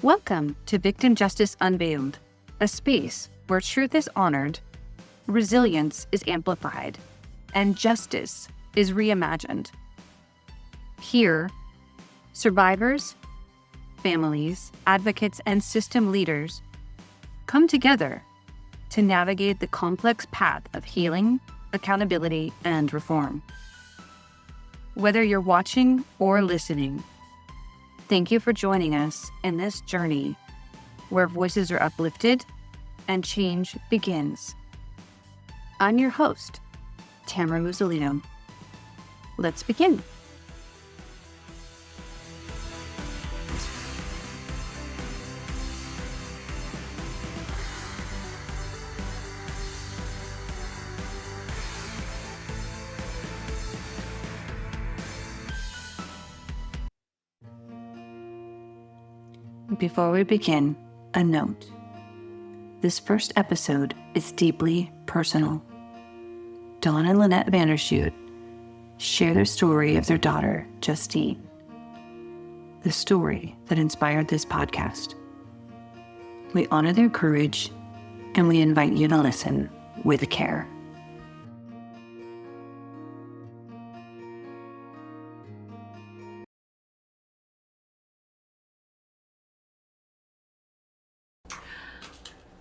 Welcome to Victim Justice Unveiled, a space where truth is honored, resilience is amplified, and justice is reimagined. Here, survivors, families, advocates, and system leaders come together to navigate the complex path of healing, accountability, and reform. Whether you're watching or listening, thank you for joining us in this journey where voices are uplifted and change begins. I'm your host, Tamara Musolino. Let's begin. Before we begin, a note. This first episode is deeply personal. Dawn and Lynnette Vanderschoot share their story of their daughter, Justine, the story that inspired this podcast. We honor their courage, and we invite you to listen with care.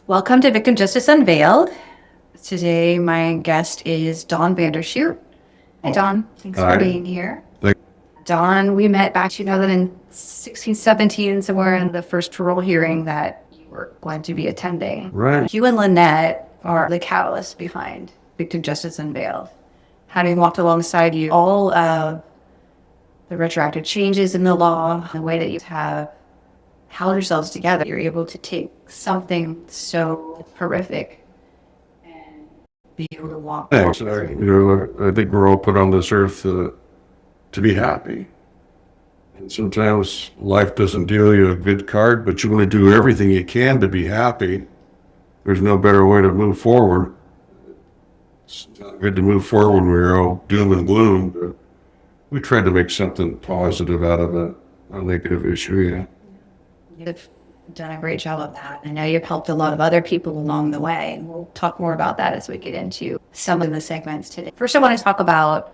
Welcome to Victim Justice Unveiled. Today, my guest is Dawn Vanderschoot. Hi, Dawn. Thanks for being here. Dawn, we met back 2016, 17, somewhere in the first parole hearing that you were going to be attending. Right. You and Lynnette are the catalyst behind Victim Justice Unveiled. Having walked alongside you all of the retroactive changes in the law, the way that you have held yourselves together, you're able to take something so horrific and be able to walk. Thanks. I think we're all put on this earth to be happy. And sometimes life doesn't deal you a good card, but you want to do everything you can to be happy. There's no better way to move forward. It's not good to move forward when we're all doom and gloom, but we tried to make something positive out of a negative issue, yeah. You've done a great job of that. I know you've helped a lot of other people along the way, and we'll talk more about that as we get into some of the segments today. First, I want to talk about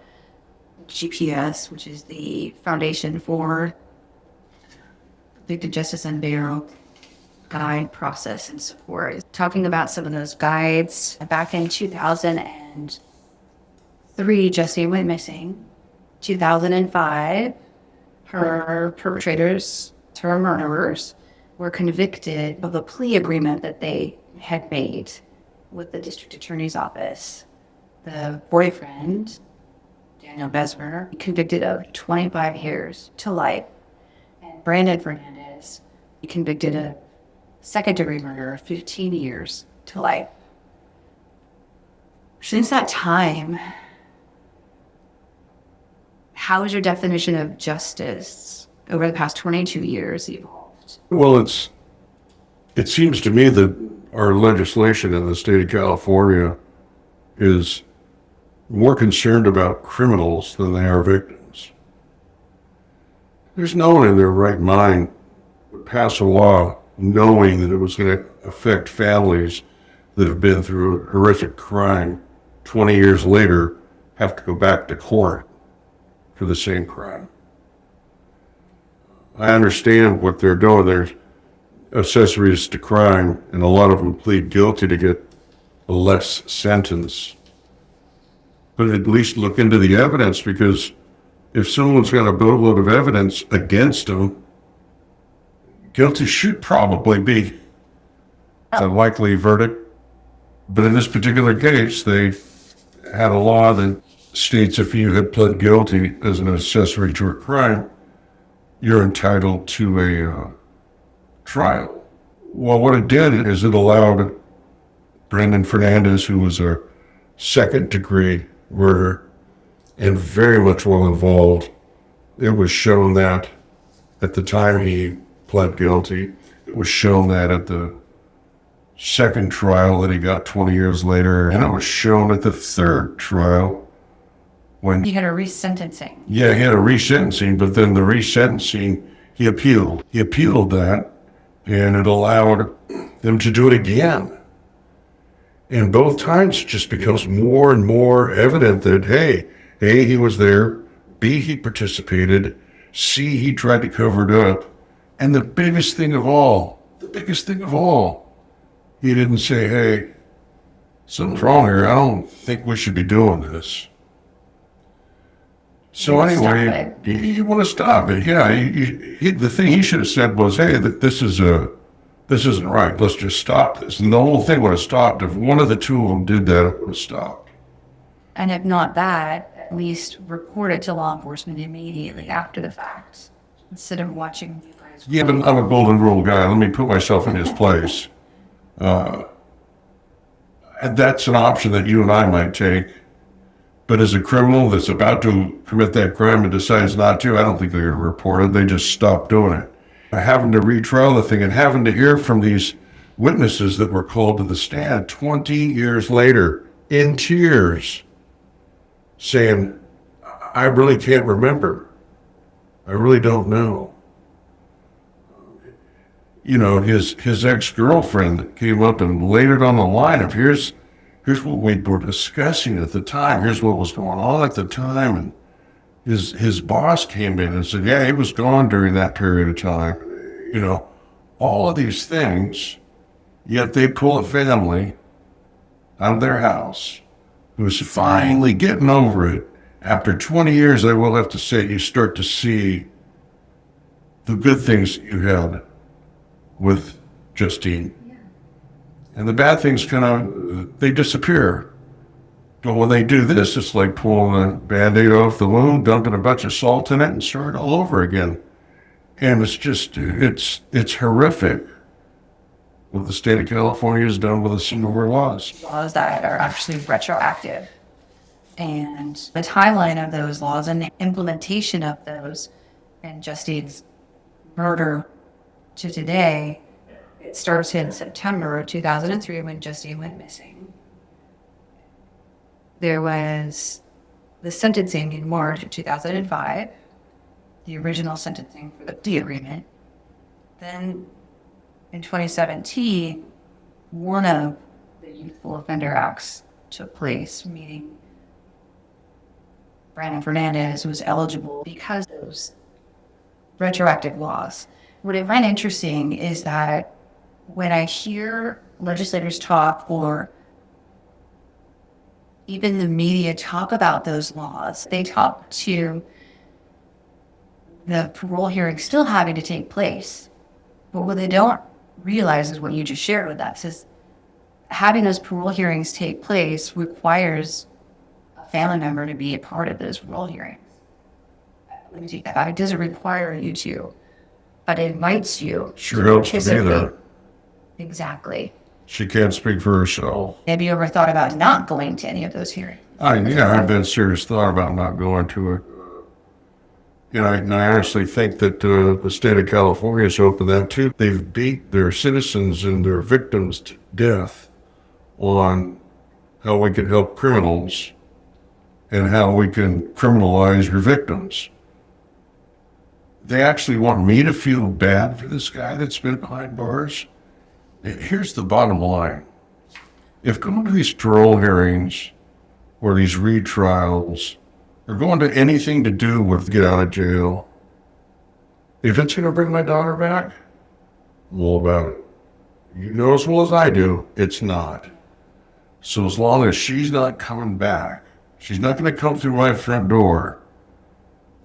GPS, which is the foundation for Victim Justice Unveiled guide, process, and support. Talking about some of those guides, back in 2003, Justine went missing. 2005, her perpetrators, her murderers, were convicted of a plea agreement that they had made with the district attorney's office. The boyfriend, Daniel Besmer, convicted of 25 years to life. And Brandon Fernandez, convicted of second-degree murder of 15 years to life. Since that time, how has your definition of justice over the past 22 years evolved? Well, it seems to me that our legislation in the state of California is more concerned about criminals than they are victims. There's no one in their right mind would pass a law knowing that it was going to affect families that have been through a horrific crime 20 years later, have to go back to court for the same crime. I understand what they're doing. There's accessories to crime, and a lot of them plead guilty to get a less sentence. But at least look into the evidence, because if someone's got a boatload of evidence against them, guilty should probably be a likely verdict. But in this particular case, they had a law that states if you had pled guilty as an accessory to a crime, you're entitled to a trial. Well, what it did is it allowed Brandon Fernandez, who was a second-degree murderer and very much well involved, it was shown that at the time he pled guilty, it was shown that at the second trial that he got 20 years later, and it was shown at the third trial when You had a resentencing. Yeah, he had a resentencing, but then the resentencing, he appealed. He appealed that and it allowed them to do it again. And both times it just becomes more and more evident that, hey, A, he was there, B, he participated, C, he tried to cover it up. And the biggest thing of all, he didn't say, hey, something's wrong here. I don't think we should be doing this. So anyway, you want to stop it. Yeah, the thing he should have said was, hey, this isn't right. Let's just stop this. And the whole thing would have stopped. If one of the two of them did that, it would have stopped. And if not that, at least report it to law enforcement immediately after the fact, instead of watching you guys. Yeah, but I'm a golden rule guy. Let me put myself in his place. And that's an option that you and I might take. But as a criminal that's about to commit that crime and decides not to, I don't think they're going to report it. They just stop doing it. Having to retrial the thing and having to hear from these witnesses that were called to the stand 20 years later in tears saying, I really can't remember. I really don't know. You know, his ex-girlfriend came up and laid it on the line of here's what we were discussing at the time. Here's what was going on at the time. And his boss came in and said, yeah, he was gone during that period of time. You know, all of these things, yet they pull a family out of their house who's finally getting over it. After 20 years, I will have to say, you start to see the good things you had with Justine. Yeah. And the bad things they disappear. But when they do this, it's like pulling a Band-Aid off the wound, dumping a bunch of salt in it, and starting all over again. And it's just, it's horrific what the state of California has done with the similar laws. Laws that are actually retroactive. And the timeline of those laws and the implementation of those and Justine's murder to today, it starts in September of 2003 when Justine went missing. There was the sentencing in March of 2005, the original sentencing for the plea agreement. Then in 2017, one of the Youthful Offender Acts took place, meaning Brandon Fernandez was eligible because of those retroactive laws. What I find interesting is that when I hear legislators talk or even the media talk about those laws, they talk to the parole hearing still having to take place. But what they don't realize is what you just shared with us is having those parole hearings take place requires a family member to be a part of those parole hearings. Let me take that back. It doesn't require you to, but it invites you. Sure helps to be there. Exactly. She can't speak for herself. Have you ever thought about not going to any of those hearings? I've been serious thought about not going to it. You know, and I honestly think that the state of California has opened that too. They've beat their citizens and their victims to death on how we can help criminals and how we can criminalize your victims. They actually want me to feel bad for this guy that's been behind bars. Here's the bottom line. If going to these parole hearings or these retrials or going to anything to do with get out of jail, if it's going to bring my daughter back, I'm all about it. You know as well as I do, it's not. So as long as she's not coming back, she's not going to come through my front door,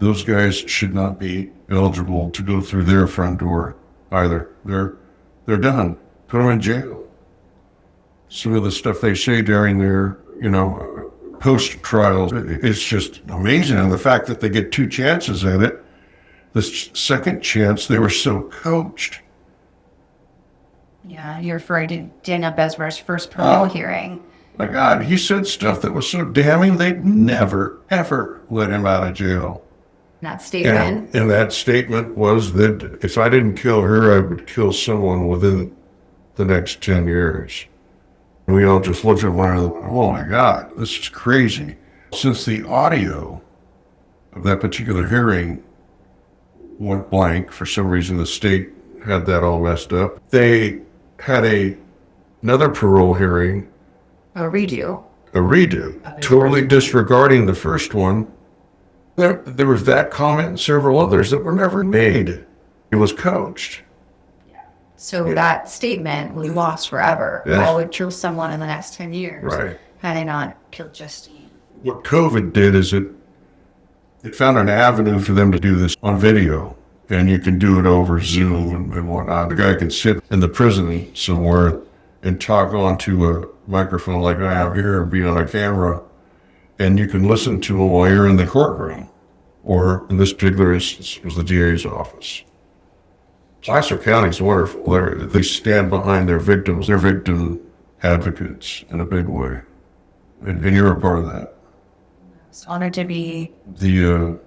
those guys should not be eligible to go through their front door either. They're done. Put them in jail. Some of the stuff they say during their, post-trials, it's just amazing. And the fact that they get two chances at it, the second chance, they were so coached. Yeah, you're referring to Daniel Besmer's first parole hearing. My God, he said stuff that was so damning, they'd never, ever let him out of jail. That statement. And that statement was that if I didn't kill her, I would kill someone within the next 10 years. And we all just looked at one another, oh my God, this is crazy. Since the audio of that particular hearing went blank, for some reason the state had that all messed up. They had another parole hearing, A redo. a redo, totally disregarding the first one. There was that comment and several others that were never made. It was coached. So that statement was lost forever. Yes. I would kill someone in the next 10 years. Right. Had I not killed Justine. What COVID did is it found an avenue for them to do this on video. And you can do it over Zoom and whatnot. The guy can sit in the prison somewhere and talk onto a microphone like I have here and be on a camera. And you can listen to him while you're in the courtroom. Or in this particular instance, it was the DA's office. Placer County is wonderful. They stand behind their victims. They're victim advocates in a big way. And you're a part of that. It's honored to be. The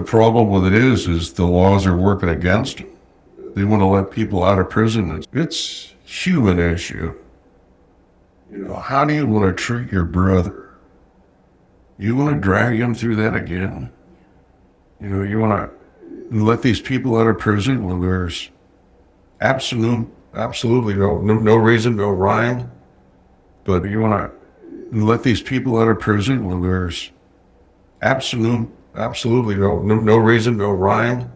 problem with it is the laws are working against them. They want to let people out of prison. It's a human issue. How do you want to treat your brother? You want to drag him through that again? You want to let these people out of prison when there's absolutely no reason, no rhyme. But you want to let these people out of prison when there's absolutely no reason, no rhyme.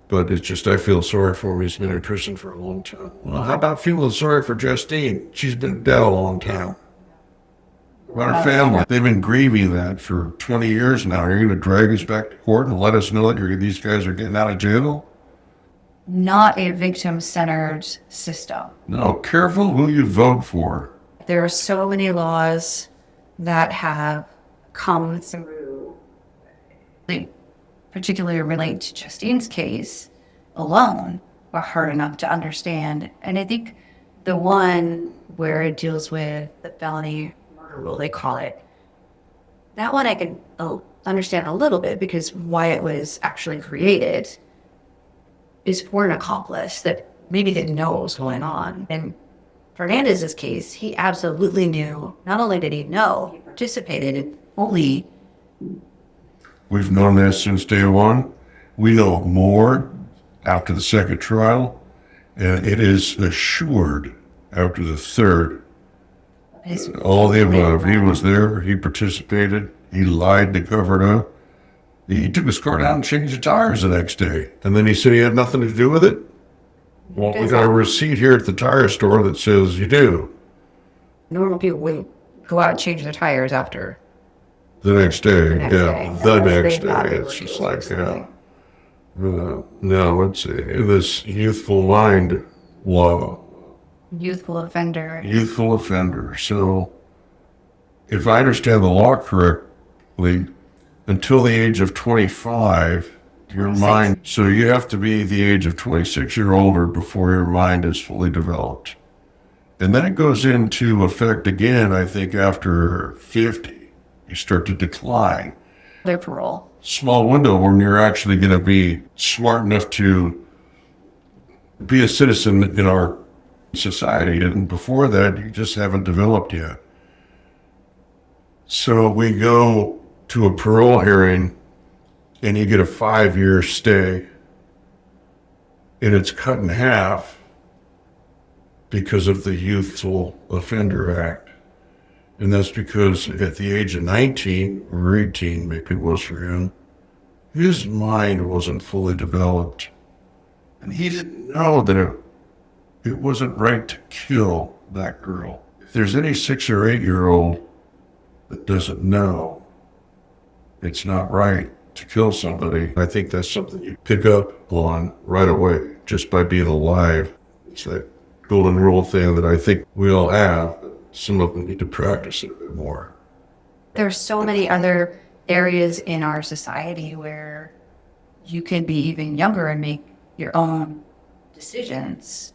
But it's just, I feel sorry for him. He's been in prison for a long time. Well, how about feeling sorry for Justine? She's been dead a long time. About her family. They've been grieving that for 20 years now. You're going to drag us back to court and let us know that these guys are getting out of jail? Not a victim-centered system. No, careful who you vote for. There are so many laws that have come through, they particularly relate to Justine's case alone, are hard enough to understand. And I think the one where it deals with the felony murder rule, they call it, that one I can understand a little bit, because why it was actually created is for an accomplice that maybe didn't know what was going on. In Fernandez's case, he absolutely knew. Not only did he know, he participated fully. We've known this since day one. We know more after the second trial, and it is assured after the third. All the above. He was there. He participated. He lied to cover it up. He took his car down and changed the tires the next day. And then he said he had nothing to do with it. Well, we got a receipt here at the tire store that says you do. Normal people wouldn't go out and change their tires after. The next day, The next day. It's just like, yeah. No, let's see. This youthful mind law. Youthful offender. Youthful offender. So, if I understand the law correctly, until the age of 25, your mind, so you have to be the age of 26 or older before your mind is fully developed. And then it goes into effect again, I think, after 50. You start to decline. Their parole. Small window when you're actually going to be smart enough to be a citizen in our society. And before that, you just haven't developed yet. So we go to a parole hearing and you get a 5-year stay. And it's cut in half because of the Youthful Offender Act. And that's because at the age of 19 or 18, maybe it was for him, his mind wasn't fully developed. And he didn't know that it wasn't right to kill that girl. If there's any 6 or 8-year-old that doesn't know it's not right to kill somebody, I think that's something you pick up on right away just by being alive. It's that golden rule thing that I think we all have. Some of them need to practice it a bit more. There's so many other areas in our society where you can be even younger and make your own decisions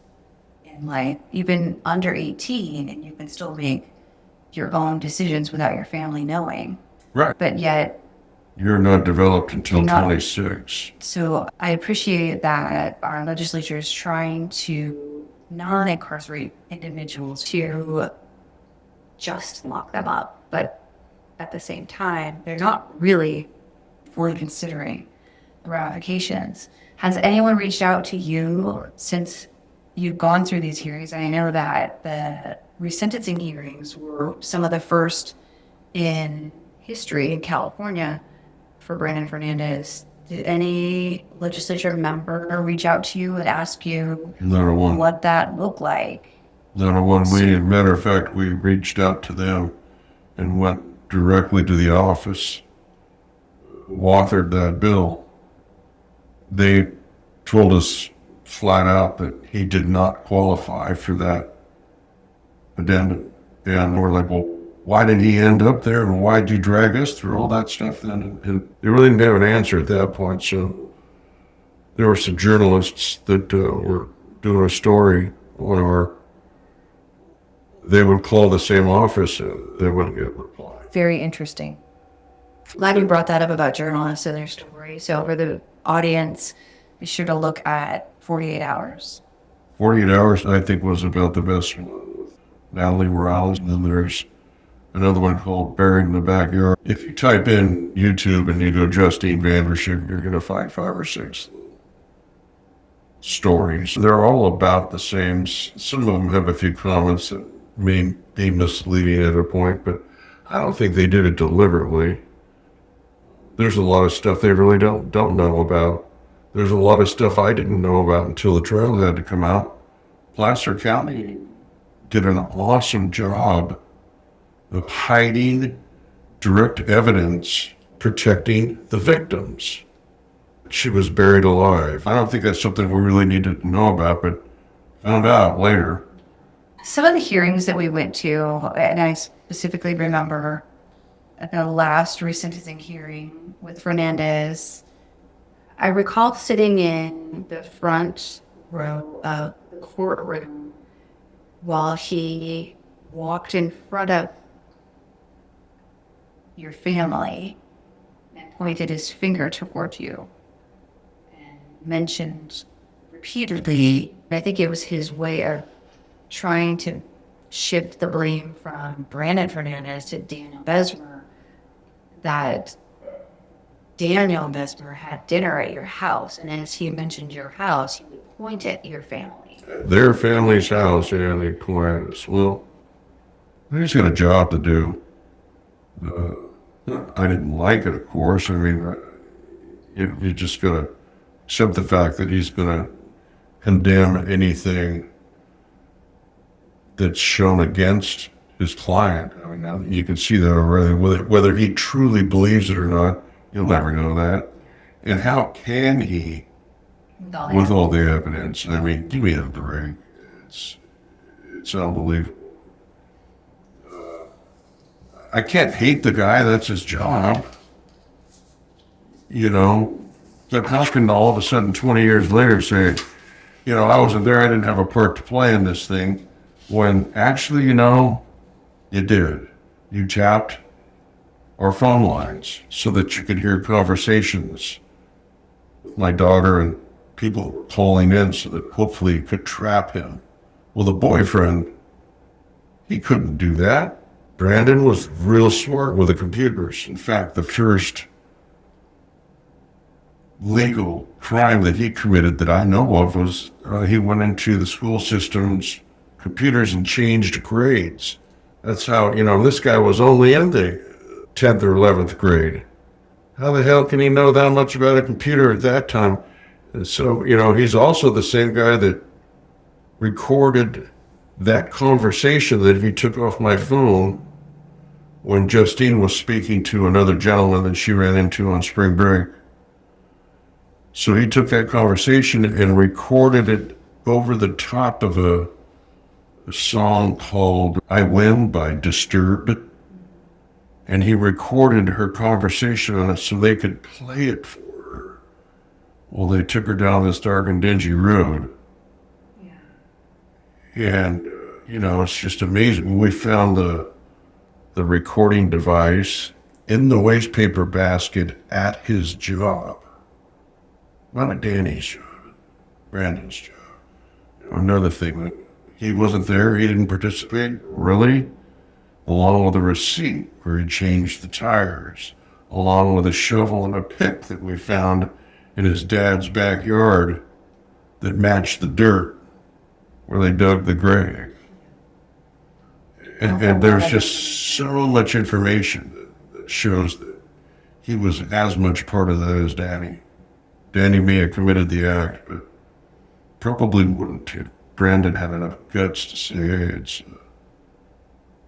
in life, even under 18, and you can still make your own decisions without your family knowing. Right. But yet, you're not developed until 26. So I appreciate that our legislature is trying to not incarcerate individuals to just lock them up, but at the same time, they're not really fully considering the ramifications. Has anyone reached out to you since you've gone through these hearings? I know that the resentencing hearings were some of the first in history in California for Brandon Fernandez. Did any legislature member reach out to you and ask you what that looked like? Not a one. Matter of fact, we reached out to them and went directly to the office, authored that bill. They told us flat out that he did not qualify for that addendum. And we're like, well, why did he end up there, and why did you drag us through all that stuff then? And they really didn't have an answer at that point. So there were some journalists that were doing a story on they would call the same office and they wouldn't get a reply. Very interesting. Glad you brought that up about journalists and their story. So for the audience, be sure to look at 48 Hours. 48 Hours, I think, was about the best one with Natalie Morales. And then there's another one called Buried in the Backyard. If you type in YouTube and you go Justine Vanderschoot, you're going to find 5 or 6 stories. They're all about the same. Some of them have a few comments that may be misleading at a point, but I don't think they did it deliberately. There's a lot of stuff they really don't know about. There's a lot of stuff I didn't know about until the trial had to come out. Placer County did an awesome job of hiding direct evidence, protecting the victims. She was buried alive. I don't think that's something we really need to know about, but found out later. Some of the hearings that we went to, and I specifically remember at the last resentencing hearing with Fernandez, I recall sitting in the front row of the courtroom while he walked in front of your family and pointed his finger toward you and mentioned repeatedly, I think it was his way of trying to shift the blame from Brandon Fernandez to Daniel Besmer, that Daniel Besmer had dinner at your house, and as he mentioned your house, he would point at your family. Their family's house, yeah, they point at us. Well, they just got a job to do. I didn't like it, of course. I mean, you just got to accept the fact that he's going to condemn anything that's shown against his client. I mean, now you can see that already. Whether he truly believes it or not, you'll never know that. And how can he, with all the evidence? I mean, give me a break. It's unbelievable. I can't hate the guy. That's his job. You know, but how can all of a sudden 20 years later say, you know, I wasn't there, I didn't have a part to play in this thing, when actually, you know, you did. You tapped our phone lines so that you could hear conversations with my daughter and people calling in so that hopefully you could trap him. Well, the boyfriend, he couldn't do that. Brandon was real smart with the computers. In fact, the first legal crime that he committed that I know of was he went into the school system's computers and changed grades. That's how, you know, this guy was only in the 10th or 11th grade. How the hell can he know that much about a computer at that time? And so, you know, he's also the same guy that recorded that conversation that he took off my phone when Justine was speaking to another gentleman that she ran into on spring break. So he took that conversation and recorded it over the top of a song called I Win by Disturbed. And he recorded her conversation on it so they could play it for her. Well, they took her down this dark and dingy road. Yeah. And, you know, it's just amazing. We found the recording device in the waste paper basket at his job. Not at Danny's job, Brandon's job. Another thing, that he wasn't there, he didn't participate, really? Along with a receipt where he changed the tires, along with a shovel and a pick that we found in his dad's backyard that matched the dirt where they dug the grave. And there's just so much information that shows that he was as much part of that as Danny. Danny may have committed the act, but probably wouldn't if Brandon had enough guts to say, hey,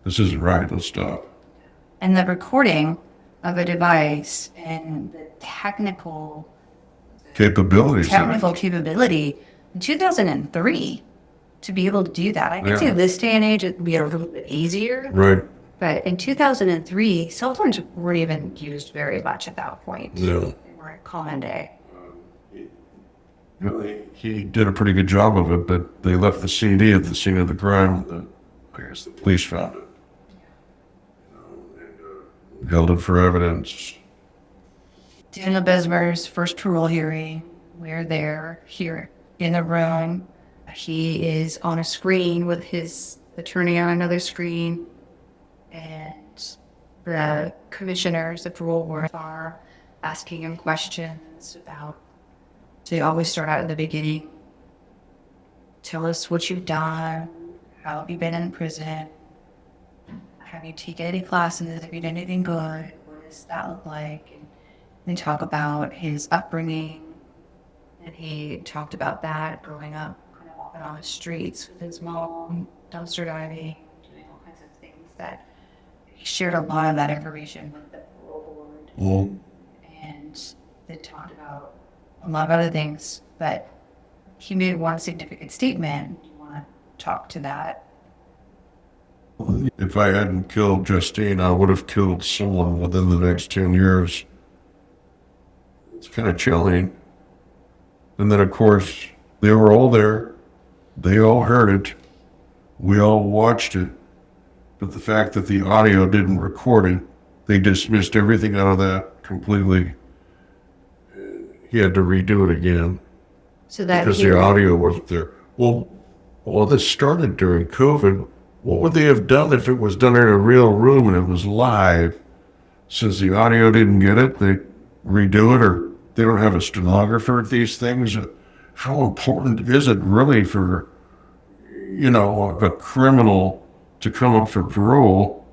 this isn't right, let's stop. And the recording of a device and the technical Capabilities. capability in 2003 to be able to do that. I can see this day and age it'd be a little bit easier. Right. But in 2003, cell phones weren't even used very much at that point. No. They were a common day. He did a pretty good job of it, but they left the CD at the scene of the crime. I guess the police found it. And held it for evidence. Daniel Besmer's first parole hearing, we're there, here in the room. He is on a screen with his attorney on another screen, and the commissioners, the parole board, are asking him questions about. So they always start out at the beginning. Tell us what you've done. How have you been in prison? Have you taken any classes? Have you done anything good? What does that look like? And they talk about his upbringing. And he talked about that growing up, kind of walking on the streets with his mom, dumpster diving, doing all kinds of things that he shared a lot of that information with the parole board. And they talked about a lot of other things, but he made one significant statement. Do you want to talk to that? If I hadn't killed Justine, I would have killed someone within the next 10 years. It's kind of chilling. And then, of course, they were all there. They all heard it. We all watched it. But the fact that the audio didn't record it, they dismissed everything out of that completely. He had to redo it again. So that because the audio wasn't there. Well, this started during COVID. What would they have done if it was done in a real room and it was live? Since the audio didn't get it, they redo it, or they don't have a stenographer at these things. How important is it really for, a criminal to come up for parole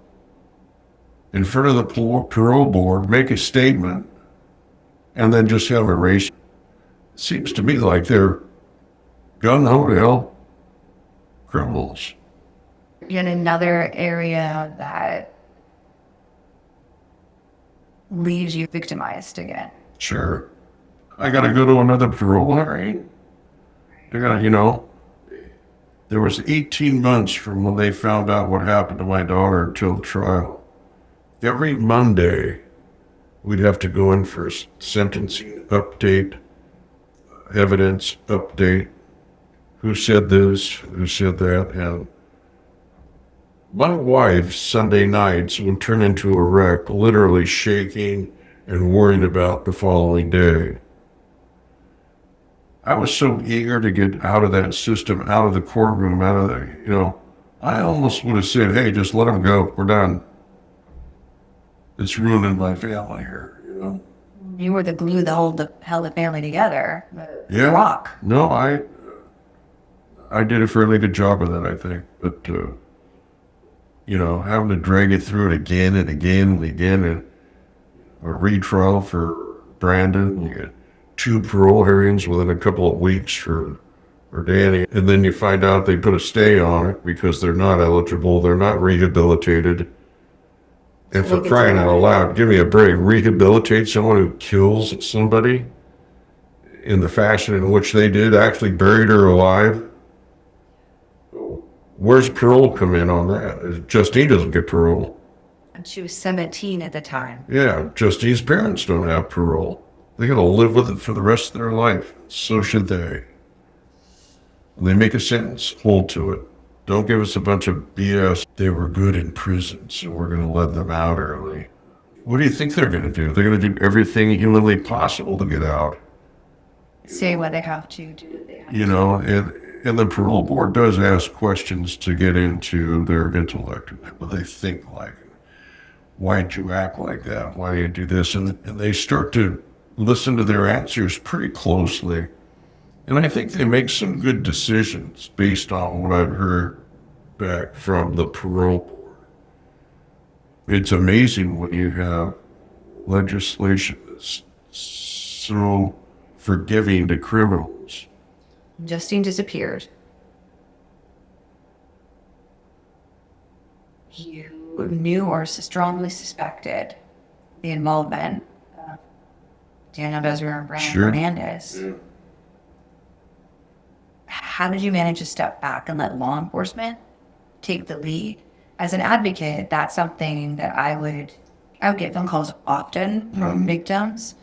in front of the parole board, make a statement, and then just have it erased? It seems to me like they're gung-ho to help criminals. In another area that leaves you victimized again. Sure. I got to go to another parole hearing. There was 18 months from when they found out what happened to my daughter until the trial. Every Monday, we'd have to go in for a sentencing update, evidence update, who said this, who said that, and my wife, Sunday nights, would turn into a wreck, literally shaking and worried about the following day. I was so eager to get out of that system, out of the courtroom, I almost would have said, hey, just let them go, we're done. It's ruining my family here, You were the glue that held the family together. Yeah. Rock. No, I did a fairly good job of that, I think. But, having to drag it through it again and again and again, and a retrial for Brandon, you get 2 parole hearings within a couple of weeks for Danny, and then you find out they put a stay on it because they're not eligible, they're not rehabilitated. And for crying out loud, give me a break. Rehabilitate someone who kills somebody in the fashion in which they did, actually buried her alive. Where's parole come in on that? Justine doesn't get parole. And she was 17 at the time. Yeah, Justine's parents don't have parole. They gotta live with it for the rest of their life. So should they. When they make a sentence, hold to it. Don't give us a bunch of BS. They were good in prison, so we're gonna let them out early. What do you think they're gonna do? They're gonna do everything humanly possible to get out. Say what they have to, do what they have to. And the parole board does ask questions to get into their intellect, what they think like. Why'd you act like that? Why do you do this? And they start to listen to their answers pretty closely. And I think they make some good decisions based on what I've heard back from the parole board. It's amazing when you have legislation that's so forgiving to criminals. Justine disappeared. You knew or strongly suspected the involvement of Daniel Desir and Brandon Hernandez. Yeah. How did you manage to step back and let law enforcement take the lead? As an advocate, that's something that I would get phone calls often from victims,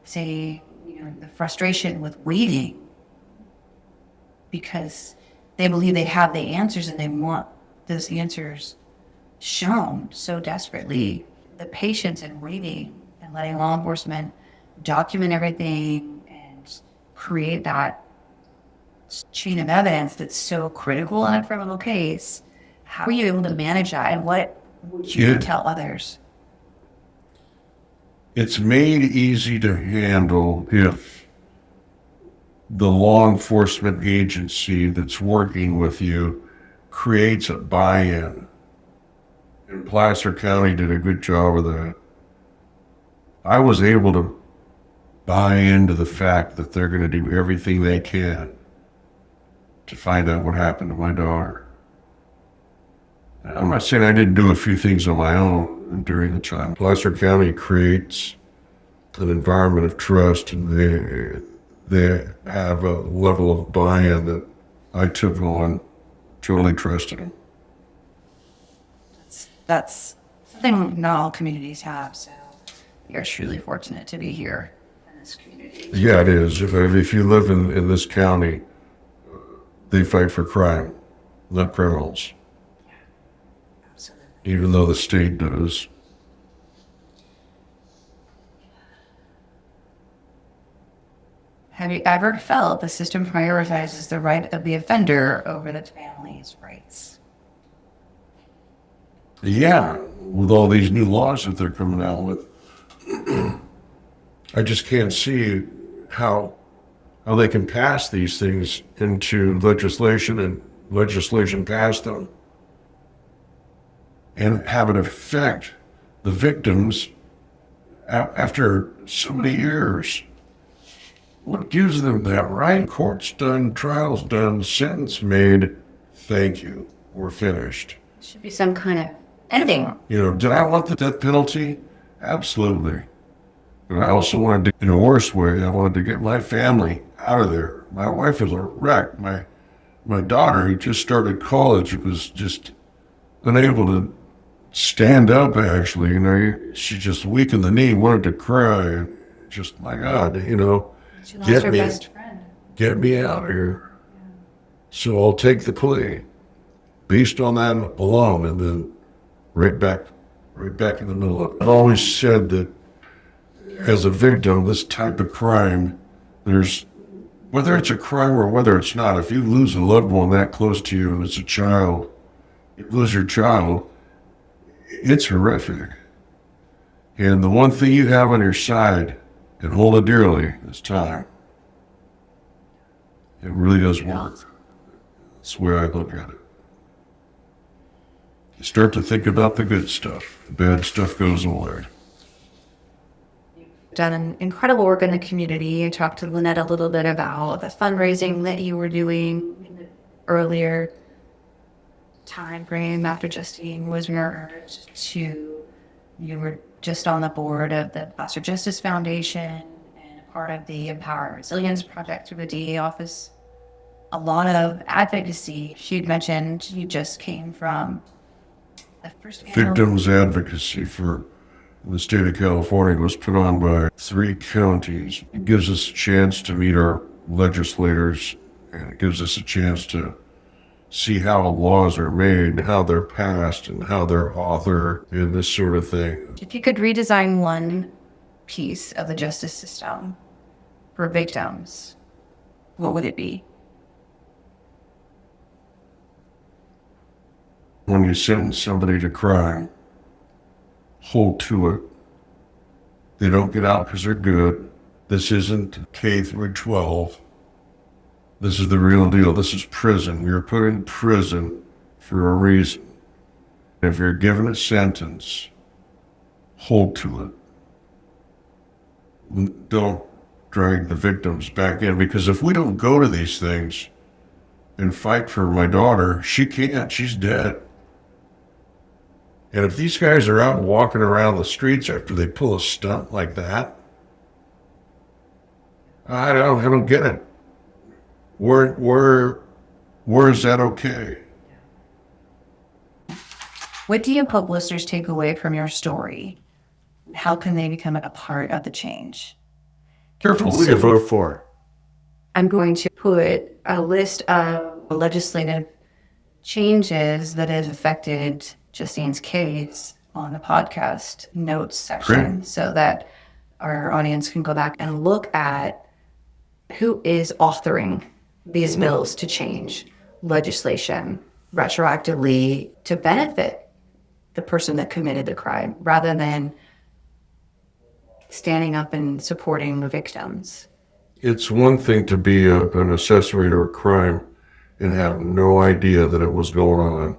say, the frustration with waiting because they believe they have the answers and they want those answers shown so desperately. The patience in waiting and letting law enforcement document everything and create that chain of evidence that's so critical in a criminal case. How are you able to manage that, and what would you tell others? It's made easy to handle if the law enforcement agency that's working with you creates a buy-in. And Placer County did a good job of that. I was able to buy into the fact that they're going to do everything they can to find out what happened to my daughter. I'm not saying I didn't do a few things on my own during the trial. Placer County creates an environment of trust, and they have a level of buy-in that I took on, totally trusted them. That's something not all communities have, so you're truly fortunate to be here in this community. Yeah, it is. If you live in this county, they fight for crime, not criminals. Absolutely. Even though the state does. Have you ever felt the system prioritizes the right of the offender over the family's rights? Yeah, with all these new laws that they're coming out with, I just can't see how they can pass these things into legislation and legislation pass them and have it affect the victims after so many years. What gives them that right? Court's done, trial's done, sentence made, thank you, we're finished. Should be some kind of ending. Did I want the death penalty? Absolutely. But I also wanted to, in a worse way, I wanted to get my family out of there. My wife is a wreck. My daughter, who just started college, was just unable to stand up, actually. She just weak in the knee, wanted to cry. Just, my God, She lost her best friend. Get me out of here. Yeah. So I'll take the plea based on that alone, and then right back in the middle of it. I've always said that as a victim, this type of crime, whether it's a crime or whether it's not, if you lose a loved one that close to you as a child, you lose your child, it's horrific. And the one thing you have on your side, and hold it dearly, is time. It really does work. That's the way I look at it. You start to think about the good stuff. The bad stuff goes away. You've done an incredible work in the community. You talked to Lynnette a little bit about the fundraising that you were doing in the earlier time frame after Justine was murdered to you were just on the board of the Foster Justice Foundation and a part of the Empower and Resilience Project through the DA office. A lot of advocacy. She'd mentioned you just came from the first Victims advocacy for the state of California was put on by 3 counties. It gives us a chance to meet our legislators, and it gives us a chance to see how laws are made, how they're passed, and how they're authored, and this sort of thing. If you could redesign one piece of the justice system for victims, what would it be? When you sentence somebody to crime, hold to it. They don't get out because they're good. This isn't K through 12. This is the real deal. This is prison. You're put in prison for a reason. If you're given a sentence, hold to it. Don't drag the victims back in, because if we don't go to these things and fight for my daughter, she can't. She's dead. And if these guys are out walking around the streets after they pull a stunt like that, I don't get it. Where is that okay? What do you hope listeners take away from your story? How can they become a part of the change? Careful who you vote for. I'm going to put a list of legislative changes that have affected Justine's case on the podcast notes section. Great. So that our audience can go back and look at who is authoring these bills to change legislation retroactively to benefit the person that committed the crime, rather than standing up and supporting the victims. It's one thing to be an accessory to a crime and have no idea that it was going on.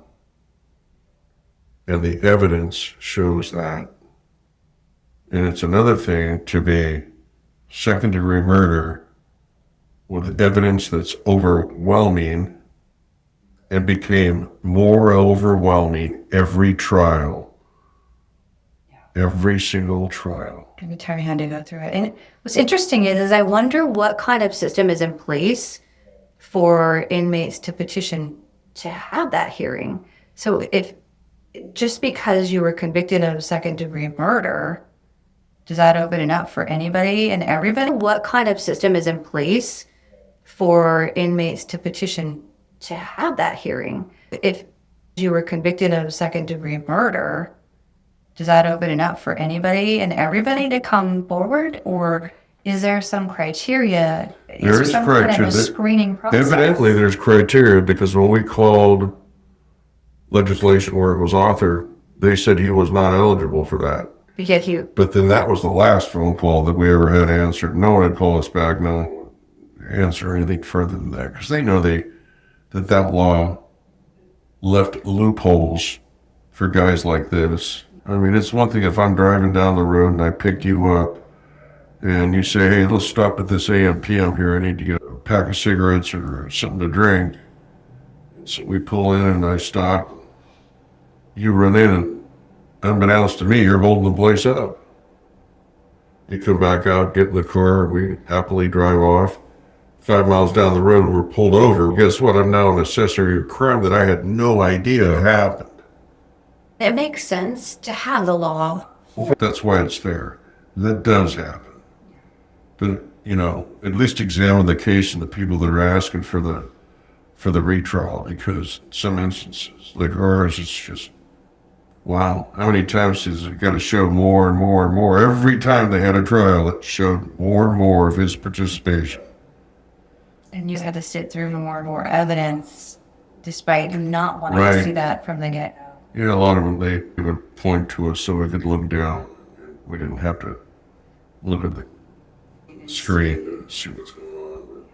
And the evidence shows that. And it's another thing to be second-degree murder with evidence that's overwhelming and became more overwhelming every trial. Every single trial. I'm going to tell you how to go through it. And what's interesting is I wonder what kind of system is in place for inmates to petition to have that hearing. So if just because you were convicted of second-degree murder, does that open it up for anybody and everybody? What kind of system is in place for inmates to petition to have that hearing? If you were convicted of second-degree murder, does that open it up for anybody and everybody to come forward? Or is there some criteria? There is some criteria. kind of a screening process? Evidently, there's criteria, because when we called legislation where it was authored, they said he was not eligible for that. But then that was the last phone call that we ever had answered. No one had called us back, no answer anything further than that, because they know that law left loopholes for guys like this. I mean, it's one thing if I'm driving down the road and I pick you up and you say, hey, let's stop at this AM/PM here. I need to get a pack of cigarettes or something to drink. So we pull in and I stop. You run in and unbeknownst to me, you're holding the place up. You come back out, get in the car, we happily drive off. 5 miles down the road, we're pulled over. Guess what? I'm now an accessory to a crime that I had no idea happened. It makes sense to have the law. That's why it's fair. That does happen. But, at least examine the case and the people that are asking for the retrial, because in some instances, like ours, it's just, wow. How many times has it got to show more and more and more? Every time they had a trial, it showed more and more of his participation. And you had to sit through more and more evidence, despite not wanting to see that from the get-go. Yeah, a lot of them, they would point to us so we could look down. We didn't have to look at the screen and see what's going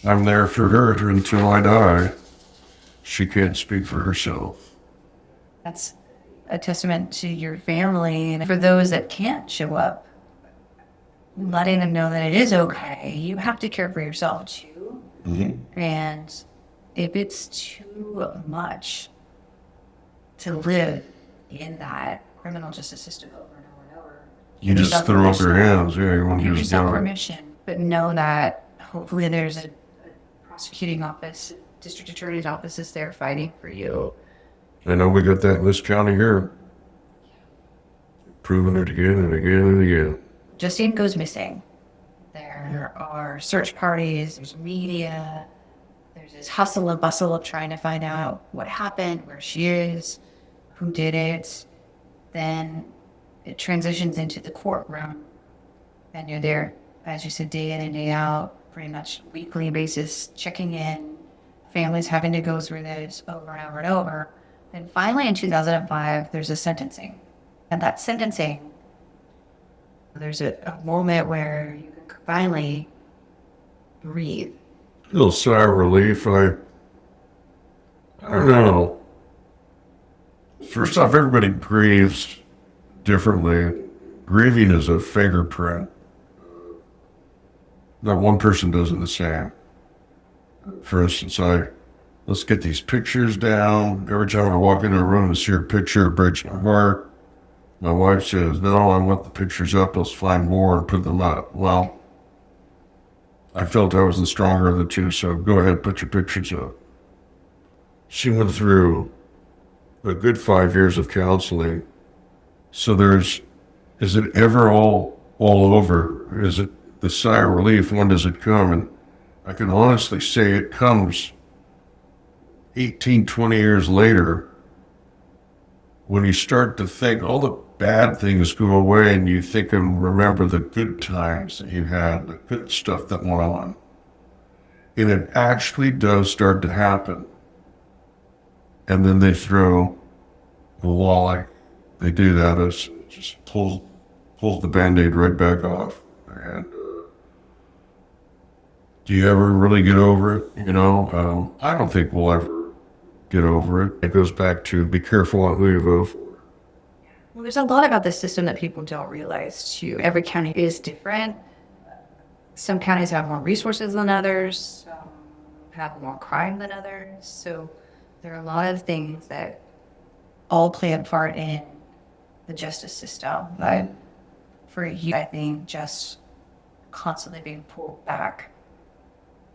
on. I'm there for her until I die. She can't speak for herself. That's a testament to your family. And for those that can't show up, letting them know that it is okay. You have to care for yourself too. Mm-hmm. And if it's too much to live in that criminal justice system over and over and over, you just throw up your hands. Yeah, you want to just give permission. But know that hopefully there's a prosecuting office, district attorney's office is there fighting for you. I know we got that in this county here. Proving it again and again and again. Justine goes missing. There are search parties, there's media, there's this hustle and bustle of trying to find out what happened, where she is, who did it. Then it transitions into the courtroom, and you're there, as you said, day in and day out, pretty much weekly basis, checking in, families having to go through this over and over and over. And finally in 2005, there's a sentencing. And that sentencing There's a moment where you can finally breathe. A little sigh of relief. I don't know. First off, everybody grieves differently. Grieving is a fingerprint. Not one person does it the same. For instance, let's get these pictures down. Every time I walk into a room and see a picture, it breaks my heart. My wife says, no, I want the pictures up. Let's find more and put them up. Well, I felt I was the stronger of the two, so go ahead, put your pictures up. She went through a good 5 years of counseling. So is it ever all over? Is it the sigh of relief? When does it come? And I can honestly say it comes 18, 20 years later when you start to think all the bad things go away and you think and remember the good times that you had, the good stuff that went on. And it actually does start to happen. And then they throw the walleye. They do that as just pulls the Band-Aid right back off. And do you ever really get over it? I don't think we'll ever get over it. It goes back to be careful on who you vote for. Well, there's a lot about the system that people don't realize, too. Every county is different. Some counties have more resources than others, some have more crime than others. So there are a lot of things that all play a part in the justice system. But for you, I think just constantly being pulled back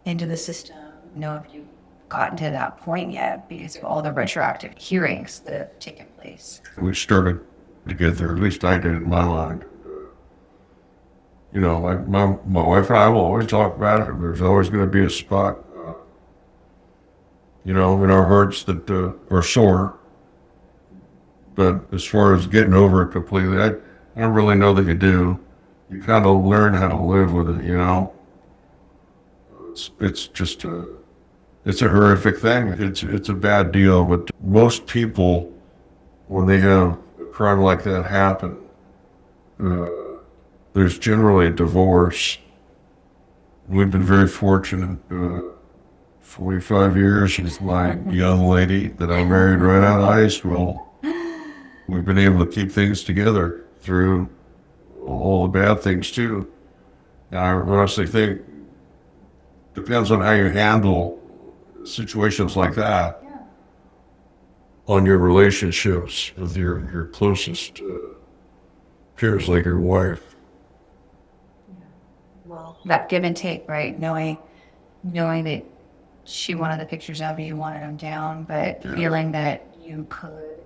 into the system. If you've gotten to that point yet because of all the retroactive hearings that have taken place. We started to get there, at least I did in my mind. Like my wife and I will always talk about it. There's always going to be a spot, in our hearts that are sore. But as far as getting over it completely, I don't really know that you do. You kind of learn how to live with it, It's just it's a horrific thing. It's a bad deal. But most people, when they have a crime like that happen, there's generally a divorce. We've been very fortunate. 45 years with my young lady that I married right out of high school. We've been able to keep things together through all the bad things too. And I honestly think it depends on how you handle situations like that on your relationships with your closest peers, like your wife. Well, that give and take, right? Knowing that she wanted the pictures up, you wanted them down, but feeling that you could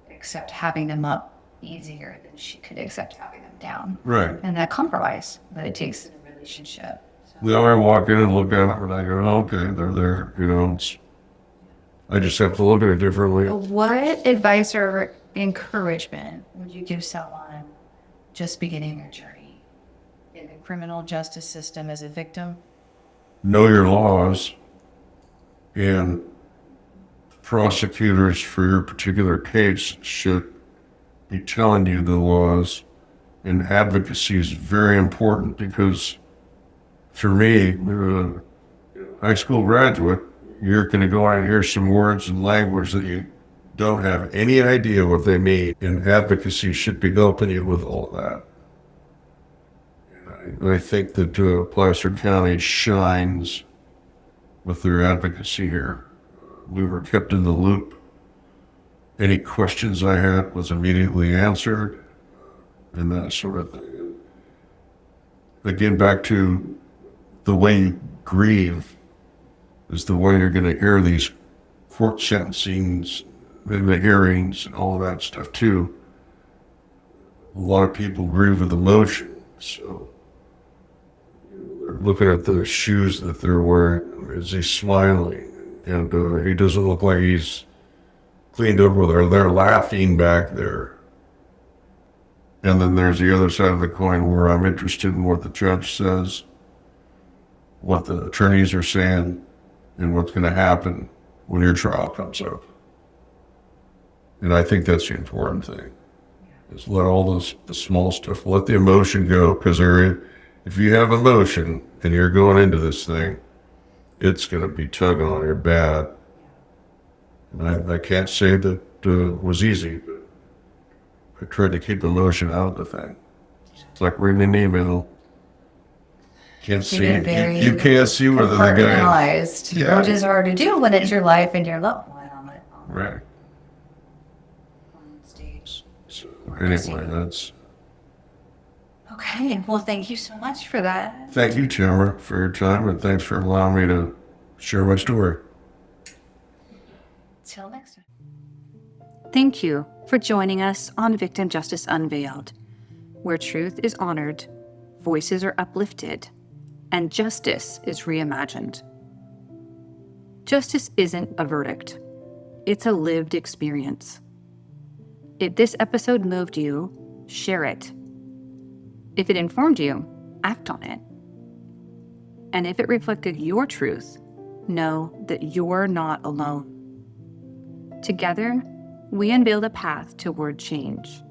accept having them up easier than she could accept having them down. Right. And that compromise that it takes in a relationship. I walk in and look at it and I go, okay, they're there, I just have to look at it differently. What advice or encouragement would you give someone just beginning their journey in the criminal justice system as a victim? Know your laws, and prosecutors for your particular case should be telling you the laws. And advocacy is very important because for me, a high school graduate, you're going to go out and hear some words and language that you don't have any idea what they mean. And advocacy should be helping you with all that. And I think that Placer County shines with their advocacy here. We were kept in the loop. Any questions I had was immediately answered, and that sort of thing. Again, back to the way you grieve is the way you're going to hear these court sentencings, the hearings, and all of that stuff too. A lot of people grieve with emotion, so they're looking at the shoes that they're wearing. Is he smiling? And he doesn't look like he's cleaned up with her. They're laughing back there. And then there's the other side of the coin where I'm interested in what the judge says, what the attorneys are saying, and what's going to happen when your trial comes up. And I think that's the important thing. Just let all the small stuff, let the emotion go, because if you have emotion and you're going into this thing, it's going to be tugging on your bad. And I can't say that it was easy, but I tried to keep emotion out of the thing. It's like reading an email. Can't see. You can't see whether the guy. Yeah. Which is hard to do when it's your life and your loved one on it. Right. On stage. So anyway, that's. Okay. Well, thank you so much for that. Thank you, Tamara, for your time, and thanks for allowing me to share my story. Till next time. Thank you for joining us on Victim Justice Unveiled, where truth is honored, voices are uplifted, and justice is reimagined. Justice isn't a verdict. It's a lived experience. If this episode moved you, share it. If it informed you, act on it. And if it reflected your truth, know that you're not alone. Together, we unveil a path toward change.